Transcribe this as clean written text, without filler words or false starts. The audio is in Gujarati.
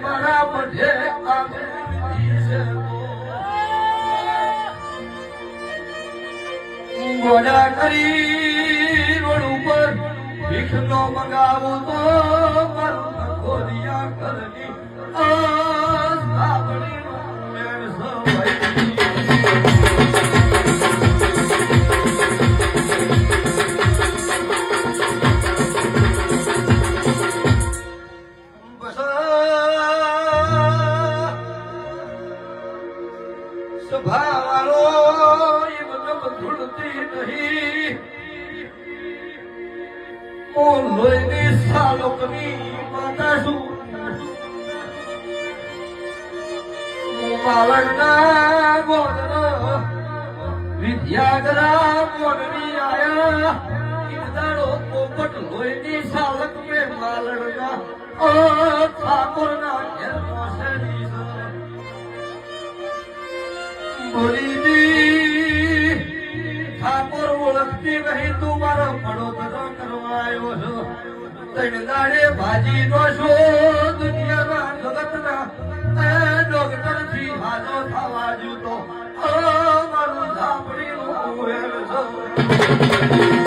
મારા મઢે આવે ગોડા કરી રોડ ઉપર ભીખ નો મંગાવું તો મારું ખોરિયા કરની સાંભળી મેળ સવાઈ સભાવાળો એમને ધૂળતી નહીં ઓ લોહીની સાલોકની માતા છું માલણના ગોળનો વિદ્યાગરા ગોળની આયા ઇંદાડો પોપટ લોહીની સાલક મે માલણના ઓ ઠાકોરના ઘેર મોસેલી બોલીની ઠાકોર ઓળખતી નહીં તું મારો પડોતરો કરવા આવ્યો છો ત્રણ દાડે ભાજી નો છો દુનિયાના જગતના ડોક્ટર થી હાજો થવા જુતો મારું સાંભળી હું છો